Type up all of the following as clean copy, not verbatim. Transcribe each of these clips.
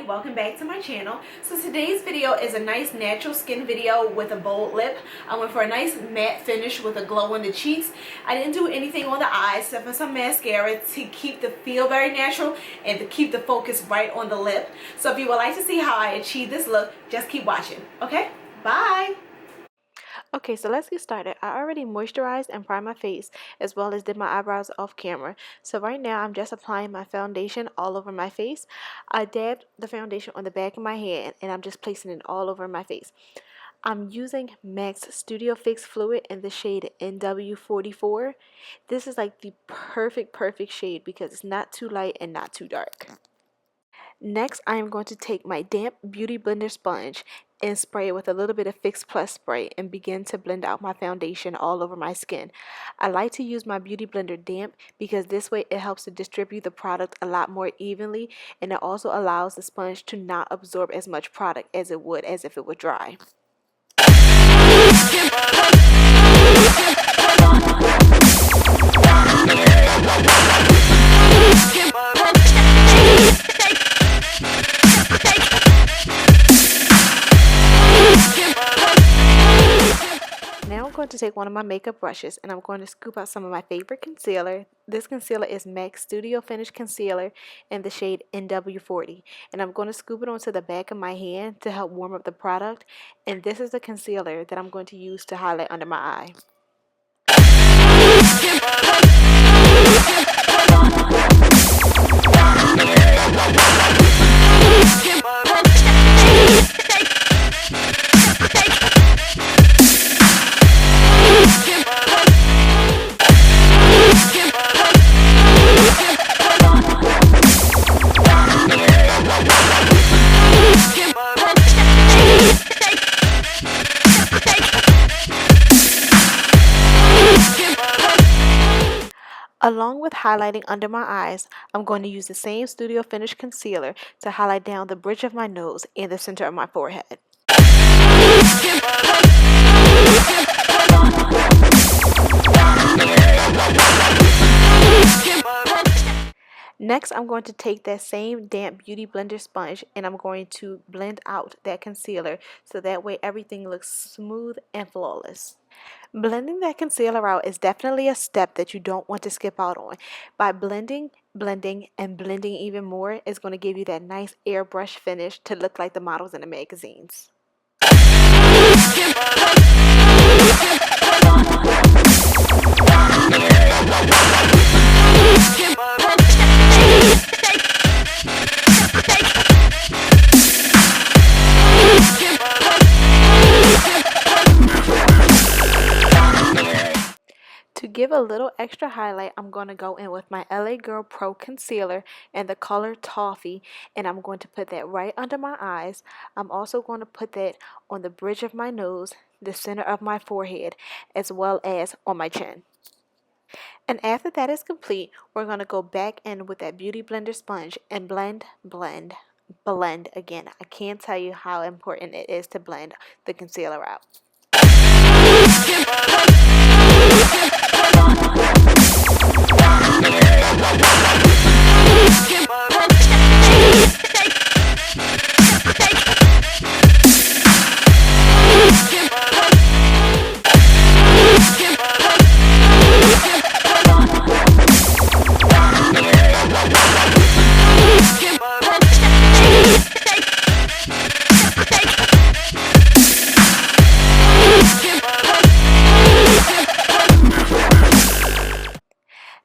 Welcome back to my channel. So today's video is a nice natural skin video with a bold lip. I went for a nice matte finish with a glow on the cheeks. I didn't do anything on the eyes except for some mascara to keep the feel very natural and to keep the focus right on the lip. So if you would like to see how I achieve this look, just keep watching. Okay, bye. Okay, so let's get started. I already moisturized and primed my face as well as did my eyebrows off camera. So right now I'm just applying my foundation all over my face. I dabbed the foundation on the back of my hand and I'm just placing it all over my face. I'm using MAC's Studio Fix Fluid in the shade NW44. This is like the perfect shade because it's not too light and not too dark. Next, I am going to take my damp Beauty Blender sponge and spray it with a little bit of Fix Plus spray and begin to blend out my foundation all over my skin. I like to use my Beauty Blender damp because this way it helps to distribute the product a lot more evenly, and it also allows the sponge to not absorb as much product as it would as if it were dry. Now I'm going to take one of my makeup brushes and I'm going to scoop out some of my favorite concealer. This concealer is MAC Studio Finish Concealer in the shade NW40. And I'm going to scoop it onto the back of my hand to help warm up the product. And this is the concealer that I'm going to use to highlight under my eye. Along with highlighting under my eyes, I'm going to use the same Studio Finish concealer to highlight down the bridge of my nose and the center of my forehead. Next, I'm going to take that same damp Beauty Blender sponge and I'm going to blend out that concealer so that way everything looks smooth and flawless. Blending that concealer out is definitely a step that you don't want to skip out on. By blending, and blending even more is going to give you that nice airbrush finish to look like the models in the magazines. To give a little extra highlight, I'm going to go in with my LA Girl Pro Concealer in the color Toffee, and I'm going to put that right under my eyes. I'm also going to put that on the bridge of my nose, the center of my forehead, as well as on my chin. And after that is complete, we're going to go back in with that Beauty Blender sponge and blend again. I can't tell you how important it is to blend the concealer out.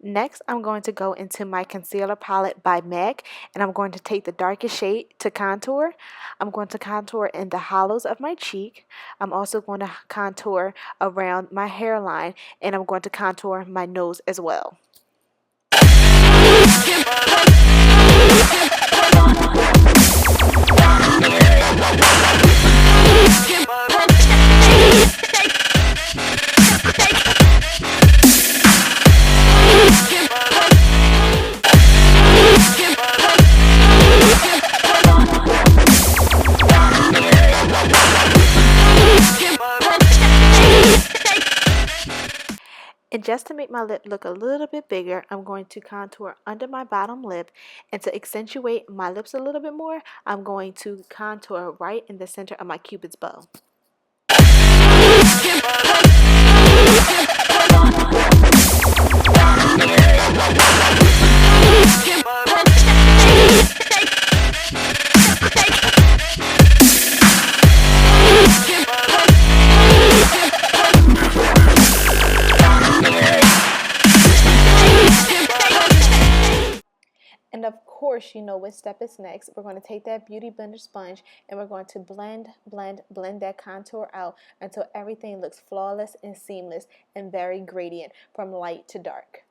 Next, I'm going to go into my concealer palette by MAC, and I'm going to take the darkest shade to contour. I'm going to contour in the hollows of my cheek. I'm also going to contour around my hairline, and I'm going to contour my nose as well. just to make my lip look a little bit bigger, I'm going to contour under my bottom lip, and to accentuate my lips a little bit more, I'm going to contour right in the center of my Cupid's bow. And of course, you know what step is next. We're going to take that Beauty Blender sponge and we're going to blend that contour out until everything looks flawless and seamless and very gradient from light to dark.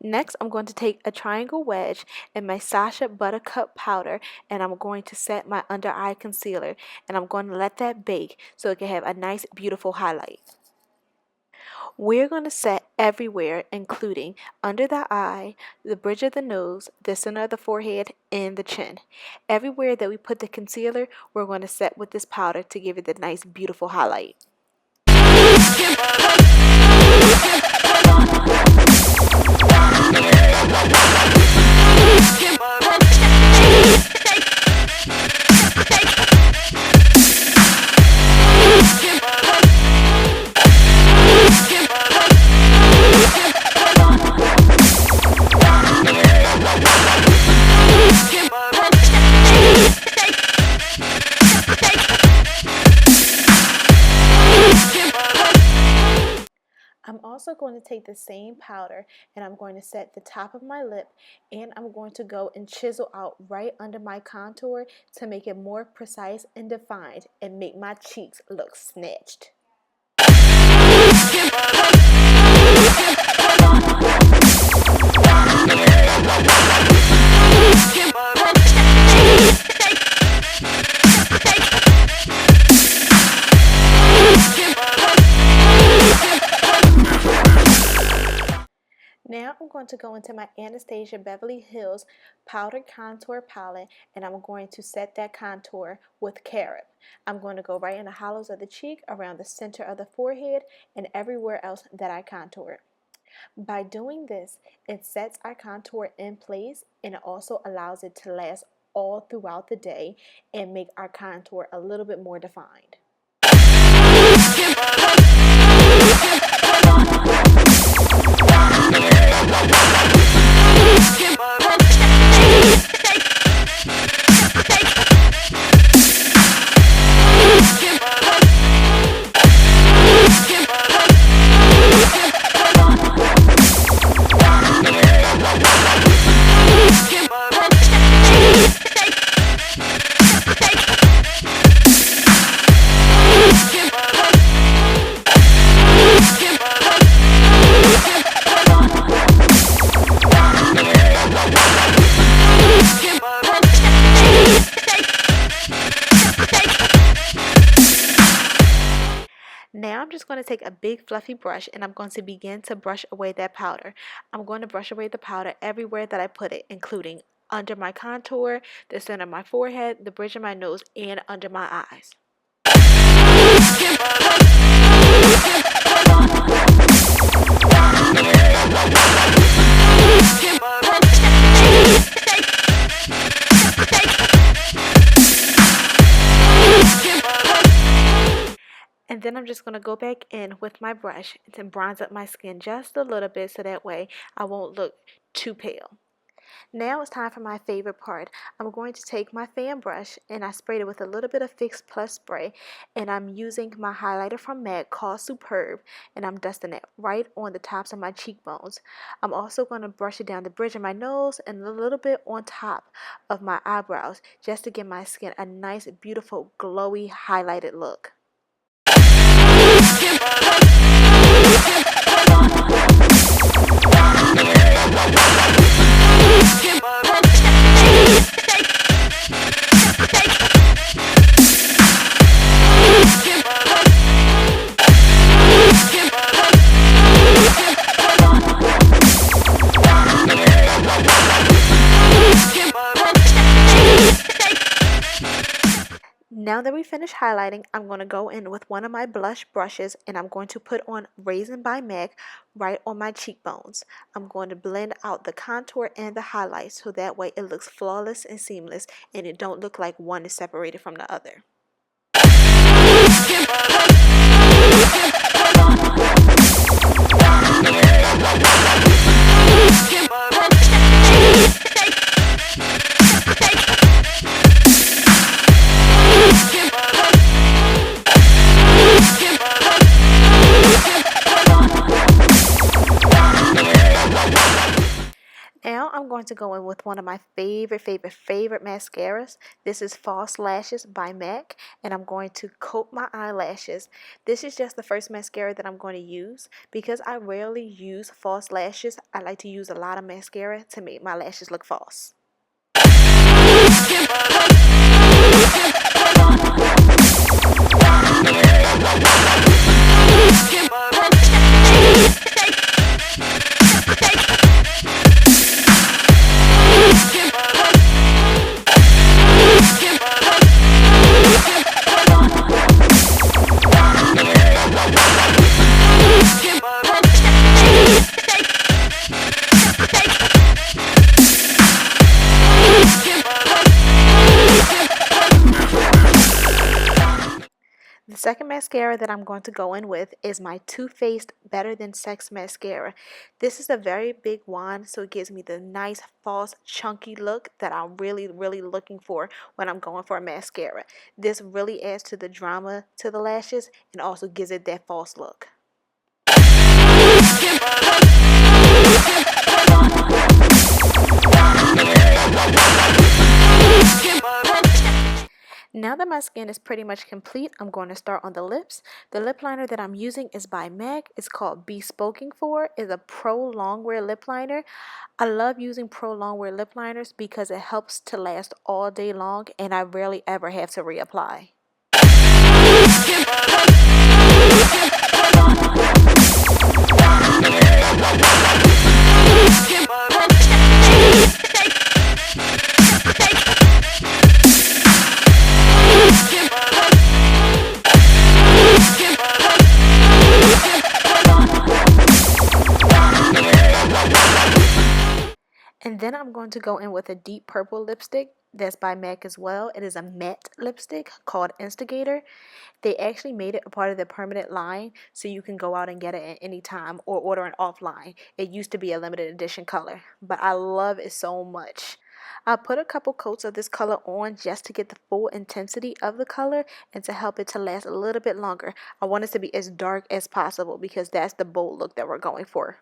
Next, I'm going to take a triangle wedge and my Sacha Buttercup powder, and I'm going to set my under eye concealer, and I'm going to let that bake so it can have a nice, beautiful highlight. We're going to set everywhere, including under the eye, the bridge of the nose, the center of the forehead, and the chin. Everywhere that we put the concealer, we're going to set with this powder to give it the nice, beautiful highlight. I'm also going to take the same powder and I'm going to set the top of my lip, and I'm going to go and chisel out right under my contour to make it more precise and defined and make my cheeks look snatched. Now I'm going to go into my Anastasia Beverly Hills Powder Contour Palette, and I'm going to set that contour with Carrot. I'm going to go right in the hollows of the cheek, around the center of the forehead, and everywhere else that I contour. By doing this, it sets our contour in place, and it also allows it to last all throughout the day and make our contour a little bit more defined. Now I'm just going to take a big fluffy brush and I'm going to begin to brush away that powder. I'm going to brush away the powder everywhere that I put it, including under my contour, the center of my forehead, the bridge of my nose, and under my eyes. And then I'm just going to go back in with my brush to bronze up my skin just a little bit so that way I won't look too pale. Now it's time for my favorite part. I'm going to take my fan brush and I sprayed it with a little bit of Fix Plus spray, and I'm using my highlighter from MAC called Superb, and I'm dusting it right on the tops of my cheekbones. I'm also going to brush it down the bridge of my nose and a little bit on top of my eyebrows just to give my skin a nice, beautiful, glowy, highlighted look. Now that we finished highlighting, I'm going to go in with one of my blush brushes and I'm going to put on Raisin by MAC right on my cheekbones. I'm going to blend out the contour and the highlights so that way it looks flawless and seamless and it don't look like one is separated from the other. Now I'm going to go in with one of my favorite mascaras. This is False Lashes by MAC, and I'm going to coat my eyelashes. This is just the first mascara that I'm going to use. Because I rarely use false lashes, I like to use a lot of mascara to make my lashes look false. The second mascara that I'm going to go in with is my Too Faced Better Than Sex mascara. This is a very big wand, so it gives me the nice false chunky look that I'm really looking for when I'm going for a mascara. This really adds to the drama to the lashes and also gives it that false look. Now that my skin is pretty much complete, I'm going to start on the lips. The lip liner that I'm using is by MAC. It's called Bespoken For. It's a pro longwear lip liner. I love using pro longwear lip liners because it helps to last all day long and I rarely ever have to reapply. And then I'm going to go in with a deep purple lipstick that's by MAC as well. It is a matte lipstick called Instigator. They actually made it a part of their permanent line so you can go out and get it at any time or order it offline. It used to be a limited edition color, but I love it so much. I put a couple coats of this color on just to get the full intensity of the color and to help it to last a little bit longer. I want it to be as dark as possible because that's the bold look that we're going for.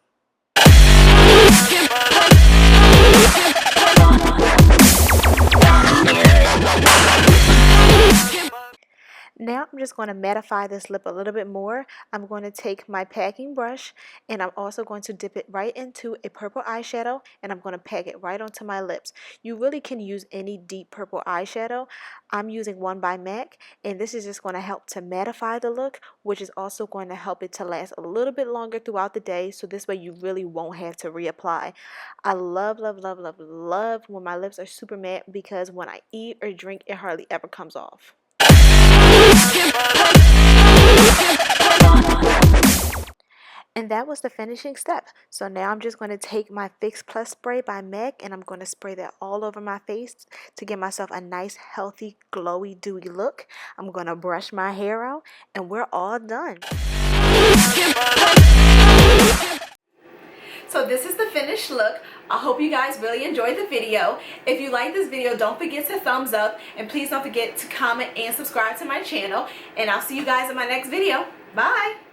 Now I'm just going to mattify this lip a little bit more. I'm going to take my packing brush and I'm also going to dip it right into a purple eyeshadow and I'm going to pack it right onto my lips. You really can use any deep purple eyeshadow. I'm using one by MAC and this is just going to help to mattify the look, which is also going to help it to last a little bit longer throughout the day, so this way you really won't have to reapply. I love when my lips are super matte because when I eat or drink it hardly ever comes off. And that was the finishing step. So now I'm just going to take my Fix Plus spray by MAC and I'm going to spray that all over my face to give myself a nice, healthy, glowy, dewy look. I'm going to brush my hair out and we're all done. So this is the finished look. I hope you guys really enjoyed the video. If you like this video, don't forget to thumbs up, and please don't forget to comment and subscribe to my channel, and I'll see you guys in my next video. Bye.